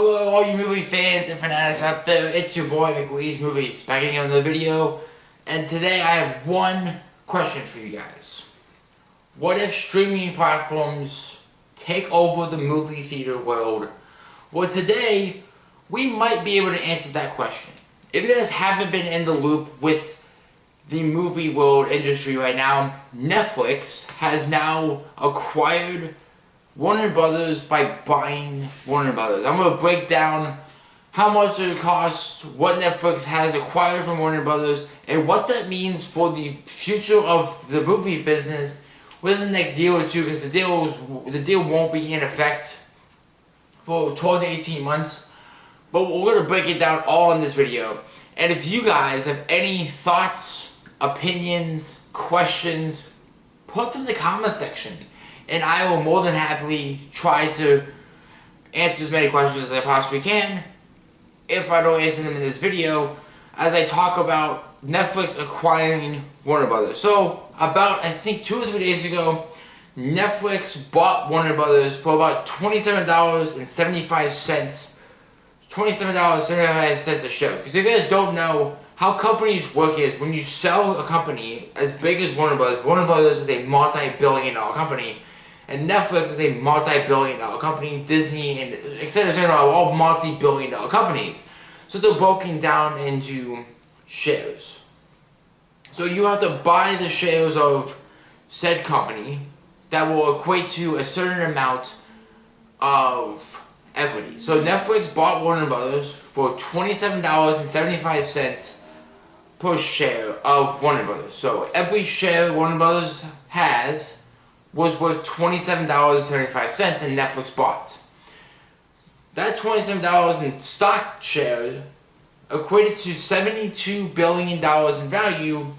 Hello, all you movie fans and fanatics out there. It's your boy McWeeze Movies back again with another video. And today I have one question for you guys. What if streaming platforms take over the movie theater world? Well, today we might be able to answer that question. If you guys haven't been in the loop with the movie world industry right now, Netflix has now acquired Warner Brothers by buying Warner Brothers. I'm going to break down how much it costs, what Netflix has acquired from Warner Brothers, and what that means for the future of the movie business within the next year or two, because the deal won't be in effect for 12 to 18 months. But we're going to break it down all in this video. And if you guys have any thoughts, opinions, questions, put them in the comment section. And I will more than happily try to answer as many questions as I possibly can if I don't answer them in this video, as I talk about Netflix acquiring Warner Brothers. So, about, I think 2 or 3 days ago, Netflix bought Warner Brothers for about $27.75. $27.75 a show. Because if you guys don't know how companies work, is when you sell a company as big as Warner Brothers is a multi-billion-dollar company. And Netflix is a multi-billion-dollar company. Disney and etc. are all multi-billion-dollar companies. So they're broken down into shares. So you have to buy the shares of said company that will equate to a certain amount of equity. So Netflix bought Warner Brothers for $27.75 per share of Warner Brothers. So every share Warner Brothers has was worth $27.75 and Netflix bought. That $27 in stock shares equated to $72 billion in value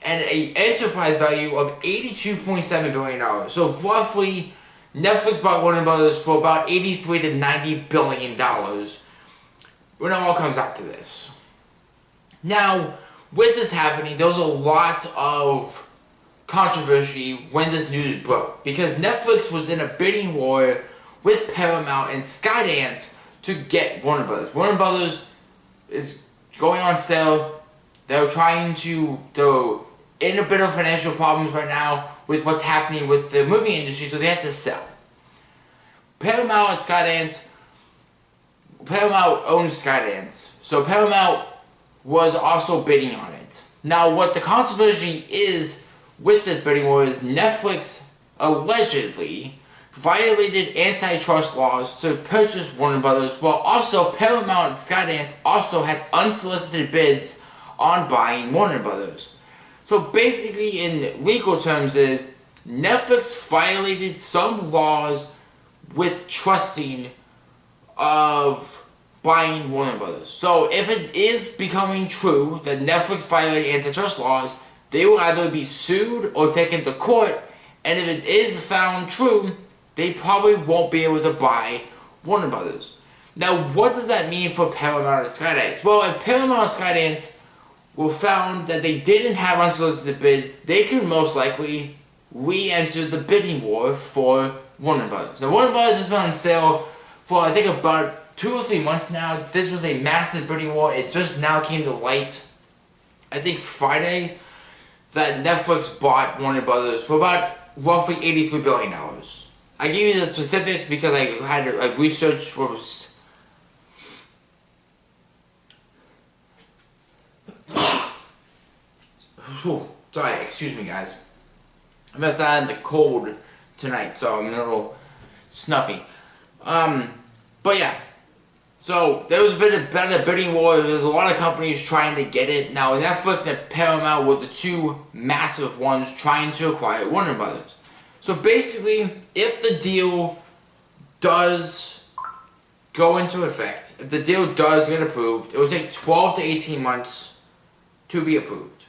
and an enterprise value of $82.7 billion. So roughly, Netflix bought Warner Brothers for about $83 to $90 billion when it all comes out to this. Now, with this happening, there was a lot of controversy when this news broke, because Netflix was in a bidding war with Paramount and Skydance to get Warner Brothers. Warner Brothers is going on sale. They're in a bit of financial problems right now with what's happening with the movie industry, so they have to sell. Paramount and Skydance, Paramount owns Skydance, so Paramount was also bidding on it. Now, what the controversy is with this bidding war is Netflix allegedly violated antitrust laws to purchase Warner Brothers, while also Paramount and Skydance also had unsolicited bids on buying Warner Brothers. So basically, in legal terms, is Netflix violated some laws with trusting of buying Warner Brothers. So if it is becoming true that Netflix violated antitrust laws, they will either be sued or taken to court, and if it is found true, they probably won't be able to buy Warner Brothers. Now, what does that mean for Paramount and Skydance? Well, if Paramount and Skydance were found that they didn't have unsolicited bids, they could most likely re-enter the bidding war for Warner Brothers. Now, Warner Brothers has been on sale for, I think, about 2 or 3 months now. This was a massive bidding war. It just now came to light, I think, Friday, that Netflix bought Warner Brothers for about roughly $83 billion. I give you the specifics because I had a research what was... Sorry, excuse me guys. I'm outside in the cold tonight, so I'm a little snuffy. But yeah. So, there was a bit of bidding war. There's a lot of companies trying to get it. Now, Netflix and Paramount were the 2 massive ones trying to acquire Warner Brothers. So, basically, if the deal does go into effect, if the deal does get approved, it will take 12 to 18 months to be approved.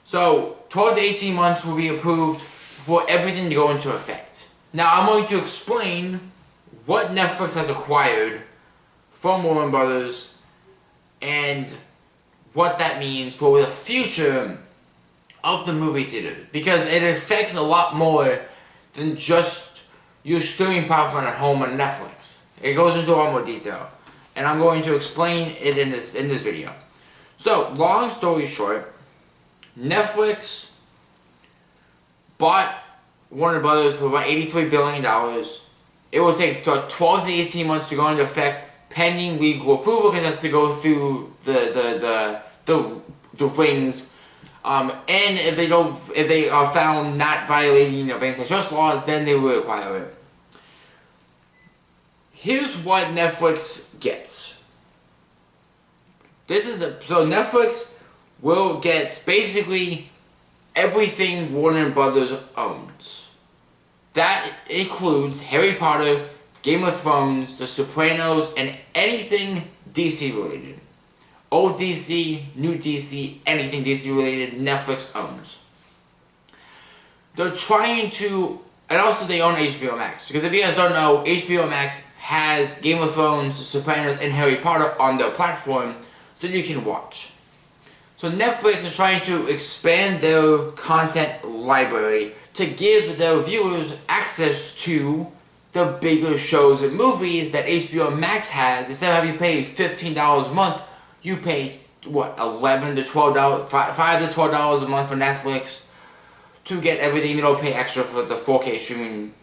So, 12 to 18 months will be approved for everything to go into effect. Now, I'm going to explain what Netflix has acquired from Warner Brothers and what that means for the future of the movie theater, because it affects a lot more than just your streaming platform at home on Netflix. It goes into a lot more detail, and I'm going to explain it in this video. So, long story short, Netflix bought Warner Brothers for about $83 billion. It will take 12 to 18 months to go into effect pending legal approval because it has to go through the rings. And if they are found not violating antitrust laws, then they will acquire it. Here's what Netflix gets. So Netflix will get basically everything Warner Brothers owns. That includes Harry Potter, Game of Thrones, The Sopranos, and anything DC related. Old DC, new DC, anything DC related, Netflix owns. They're trying to, and also they own HBO Max. Because if you guys don't know, HBO Max has Game of Thrones, The Sopranos, and Harry Potter on their platform, so you can watch. So Netflix is trying to expand their content library to give their viewers access to the bigger shows and movies that HBO Max has. Instead of having you pay $15 a month, you pay what, $11 to $12, $5 to $12 a month for Netflix to get everything. You don't pay extra for the 4K streaming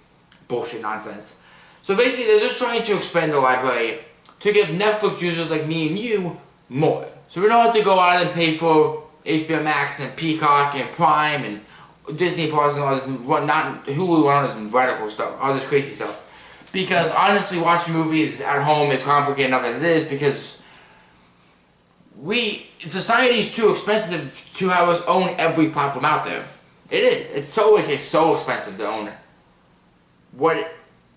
bullshit nonsense. So basically, they're just trying to expand the library to give Netflix users like me and you more. So we don't have to go out and pay for HBO Max and Peacock and Prime and Disney Plus and all this, not Hulu and all this radical stuff, all this crazy stuff. Because honestly, watching movies at home is complicated enough as it is because society is too expensive to have us own every platform out there. It is. It's so expensive to own what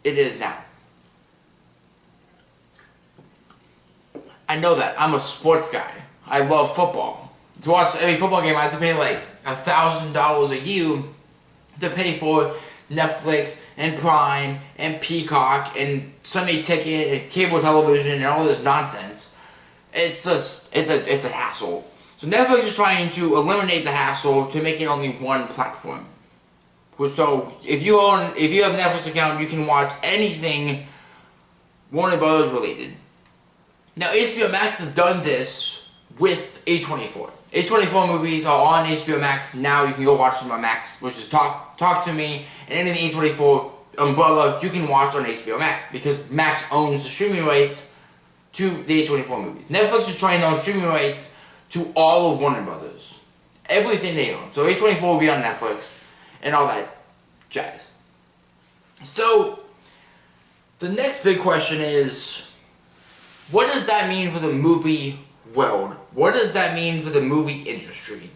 it is now. I know that. I'm a sports guy. I love football. To watch every football game, I have to pay like $1,000 a year to pay for Netflix and Prime and Peacock and Sunday Ticket and cable television and all this nonsense. It's a hassle. So Netflix is trying to eliminate the hassle to make it only one platform. So if you have a Netflix account, you can watch anything Warner Brothers related. Now HBO Max has done this with A24. A24 movies are on HBO Max now. You can go watch them on Max, which is Talk to Me, and anything A24 umbrella you can watch on HBO Max because Max owns the streaming rights to the A24 movies. Netflix is trying to own streaming rights to all of Warner Brothers, everything they own. So A24 will be on Netflix and all that jazz. So the next big question is, what does that mean for the movie world? What does that mean for the movie industry?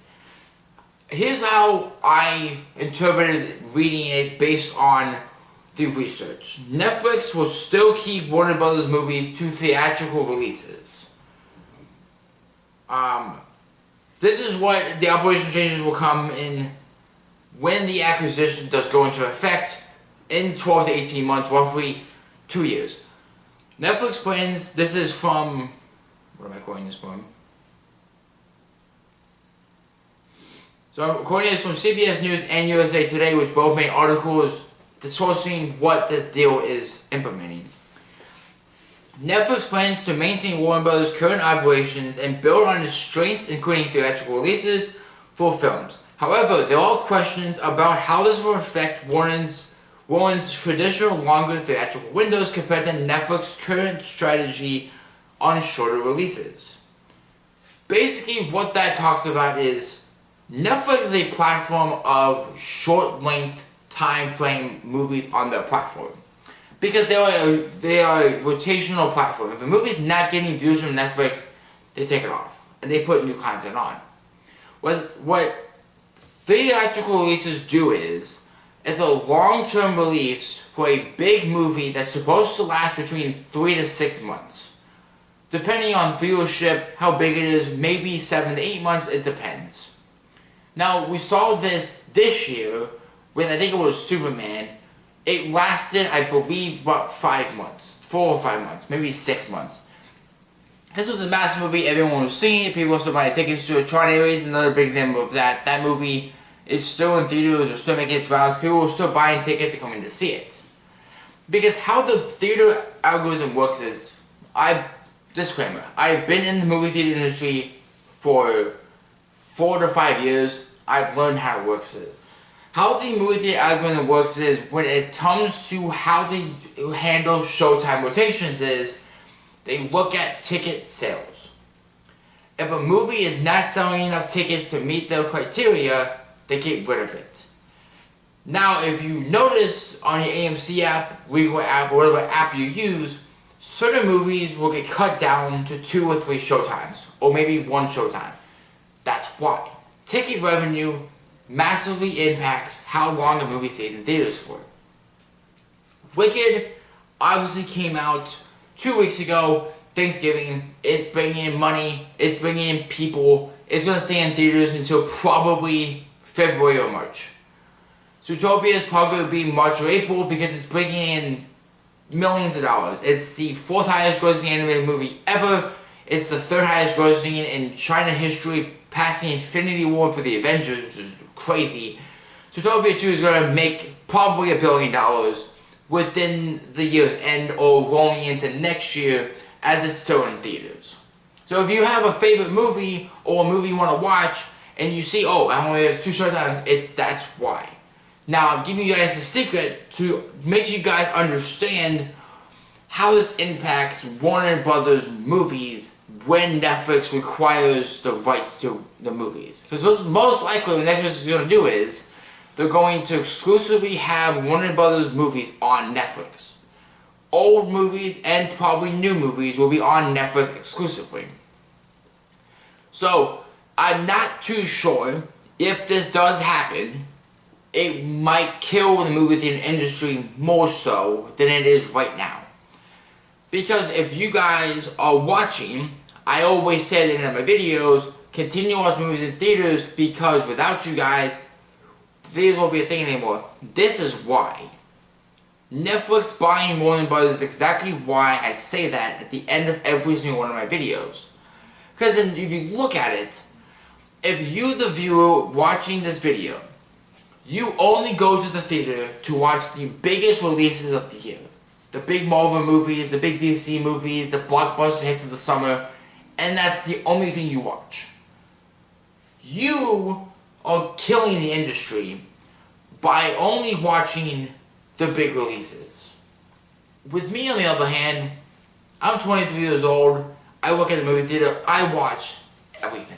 Here's how I interpreted reading it based on the research. Netflix will still keep Warner Brothers movies to theatrical releases. This is what the operational changes will come in when the acquisition does go into effect in 12 to 18 months, roughly 2 years. Netflix plans, this is from, what am I quoting this from? So I'm quoting this from CBS News and USA Today, which both made articles sourcing what this deal is implementing. Netflix plans to maintain Warner Brothers' current operations and build on its strengths, including theatrical releases for films. However, there are questions about how this will affect Warner's traditional longer theatrical windows compared to Netflix's current strategy on shorter releases. Basically, what that talks about is Netflix is a platform of short-length time frame movies on their platform. Because they are a rotational platform. If a movie's not getting views from Netflix, they take it off. And they put new content on. What theatrical releases do is, it's a long-term release for a big movie that's supposed to last between 3 to 6 months. Depending on viewership, how big it is, maybe 7 to 8 months, it depends. Now, we saw this year with, I think it was Superman. It lasted, I believe, about 5 months. 4 or 5 months, maybe 6 months. This was a massive movie, everyone was seeing it, people were still buying tickets to it. Tron Ares is another big example of that. That movie is still in theaters, or still making its rounds. People were still buying tickets and coming to see it. Because how the theater algorithm works is, disclaimer, I've been in the movie theater industry for 4 to 5 years. I've learned how it works is. How the movie theater algorithm works is, when it comes to how they handle showtime rotations is, they look at ticket sales. If a movie is not selling enough tickets to meet their criteria, they get rid of it. Now, if you notice on your AMC app, Regal app, or whatever app you use, certain movies will get cut down to 2 or 3 showtimes, or maybe 1 showtime. That's why. Ticket revenue massively impacts how long a movie stays in theaters for. Wicked obviously came out 2 weeks ago, Thanksgiving. It's bringing in money, it's bringing in people. It's going to stay in theaters until probably February or March. Zootopia is probably going to be March or April because it's bringing in millions of dollars. It's the 4th highest grossing animated movie ever. It's the 3rd highest grossing in China history, passing Infinity War for the Avengers, which is crazy. Zootopia 2 is going to make probably $1 billion within the year's end or rolling into next year as it's still in theaters. So if you have a favorite movie or a movie you want to watch and you see, oh, I only have 2 showtimes, that's why. Now, I'm giving you guys a secret to make you guys understand how this impacts Warner Brothers movies when Netflix requires the rights to the movies. Because most likely what Netflix is going to do is they're going to exclusively have Warner Brothers movies on Netflix. Old movies and probably new movies will be on Netflix exclusively. So, I'm not too sure if this does happen. It might kill the movie theater industry more so than it is right now. Because if you guys are watching, I always said in my videos, continue to watch movies in theaters because without you guys, theaters won't be a thing anymore. This is why. Netflix buying Warner Brothers is exactly why I say that at the end of every single one of my videos. Because then if you look at it, if you the viewer watching this video, you only go to the theater to watch the biggest releases of the year. The big Marvel movies, the big DC movies, the blockbuster hits of the summer, and that's the only thing you watch. You are killing the industry by only watching the big releases. With me, on the other hand, I'm 23 years old, I work at the movie theater, I watch everything.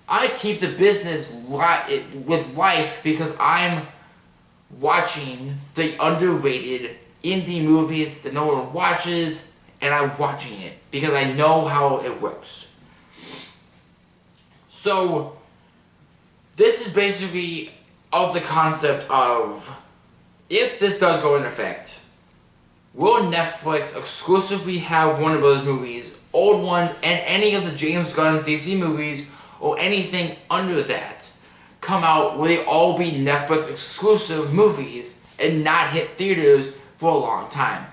I keep the business with life because I'm watching the underrated indie movies that no one watches, and I'm watching it because I know how it works. So, this is basically of the concept of, if this does go into effect, will Netflix exclusively have Warner Bros. Movies, old ones, and any of the James Gunn DC movies, or anything under that, come out where they all be Netflix exclusive movies and not hit theaters for a long time?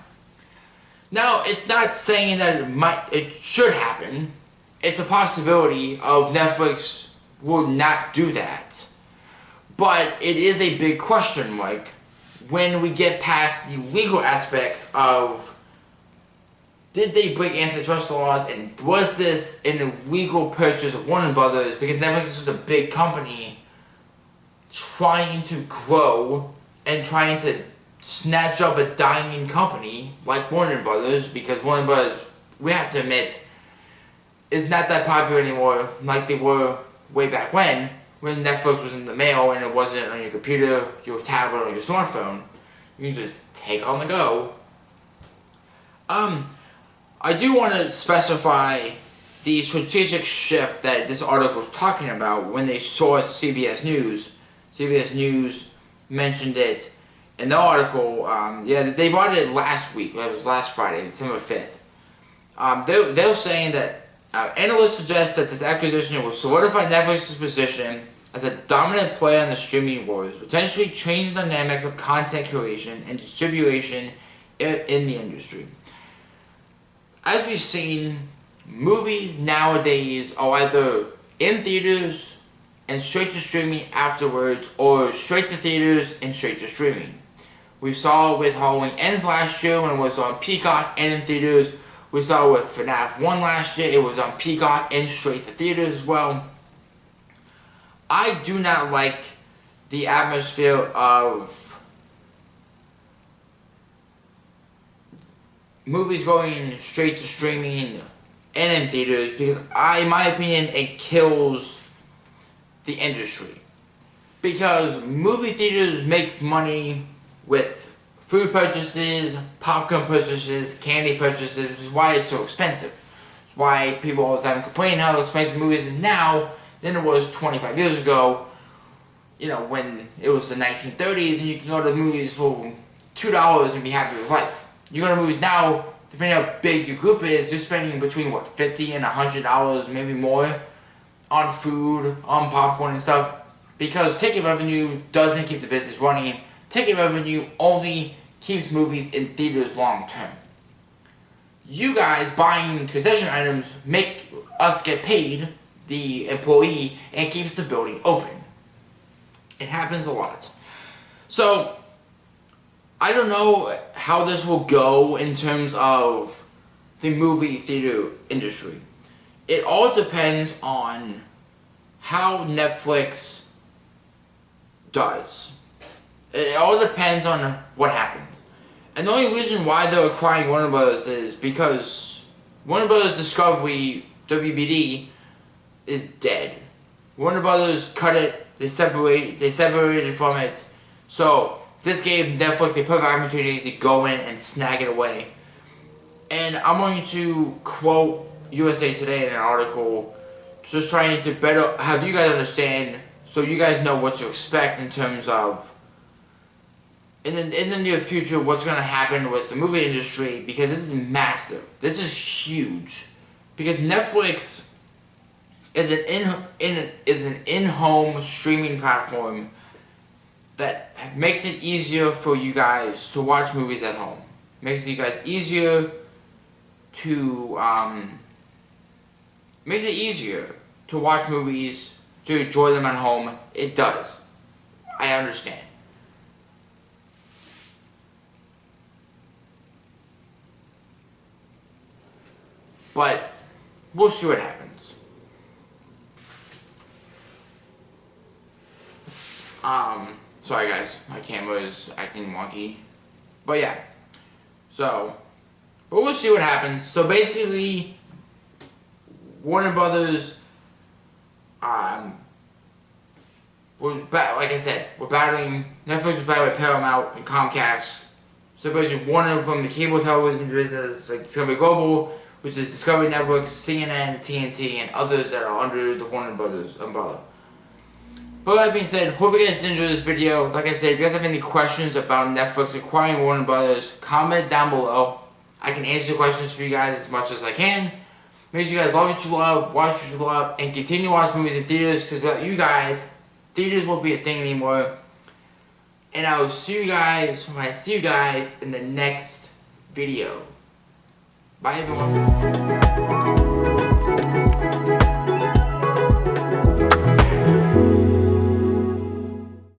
Now, it's not saying that it should happen. It's a possibility of Netflix will not do that. But it is a big question mark when we get past the legal aspects of, did they break antitrust laws, and was this an illegal purchase of Warner Brothers? Because Netflix is just a big company trying to grow and trying to snatch up a dying company like Warner Brothers, because Warner Brothers, we have to admit, is not that popular anymore like they were way back when Netflix was in the mail and it wasn't on your computer, your tablet, or your smartphone. You can just take it on the go. I do want to specify the strategic shift that this article is talking about when they saw CBS News. CBS News mentioned it in the article. They bought it last week. It was last Friday, December 5th. They're saying that analysts suggest that this acquisition will solidify Netflix's position as a dominant player in the streaming wars, potentially change the dynamics of content curation and distribution in the industry. As we've seen, movies nowadays are either in theaters and straight to streaming afterwards, or straight to theaters and straight to streaming. We saw it with Halloween Ends last year when it was on Peacock and in theaters. We saw it with FNAF 1 last year. It was on Peacock and straight to theaters as well. I do not like the atmosphere of movies going straight to streaming and in theaters because in my opinion, it kills the industry. Because movie theaters make money with food purchases, popcorn purchases, candy purchases, which is why it's so expensive. It's why people all the time complain how expensive movies is now than it was 25 years ago, when it was the 1930s and you can go to the movies for $2 and be happy with life. You go to movies now, depending on how big your group is, you're spending between $50 and $100, maybe more, on food, on popcorn and stuff, because ticket revenue doesn't keep the business running. Ticket revenue only keeps movies in theaters long term. You guys buying concession items make us get paid, the employee, and keeps the building open. It happens a lot. So, I don't know how this will go in terms of the movie theater industry. It all depends on how Netflix does. It all depends on what happens. And the only reason why they're acquiring Warner Bros. Is because Warner Bros. Discovery, WBD, is dead. Warner Bros. Cut it, they separated from it. So, this gave Netflix a perfect opportunity to go in and snag it away. And I'm going to quote USA Today in an article, just trying to better have you guys understand, so you guys know what to expect in terms of in the near future what's going to happen with the movie industry, because this is massive. This is huge. Because Netflix is an in-home streaming platform that makes it easier for you guys to watch movies at home. Makes you guys easier to watch movies, to enjoy them at home. It does. I understand. But we'll see what happens. Sorry guys, my camera is acting wonky. But yeah. But we'll see what happens. So basically, Warner Brothers, like I said, we're battling, Netflix is battling with Paramount and Comcast. So basically, Warner from the cable television business, like Discovery Global, which is Discovery Network, CNN, TNT, and others that are under the Warner Brothers umbrella. But that being said, hope you guys did enjoy this video. Like I said, if you guys have any questions about Netflix acquiring Warner Brothers, comment down below. I can answer questions for you guys as much as I can. Make sure you guys love what you love, watch what you love, and continue to watch movies in theaters, because without you guys, theaters won't be a thing anymore. And I will see you guys when I see you guys in the next video. Bye everyone.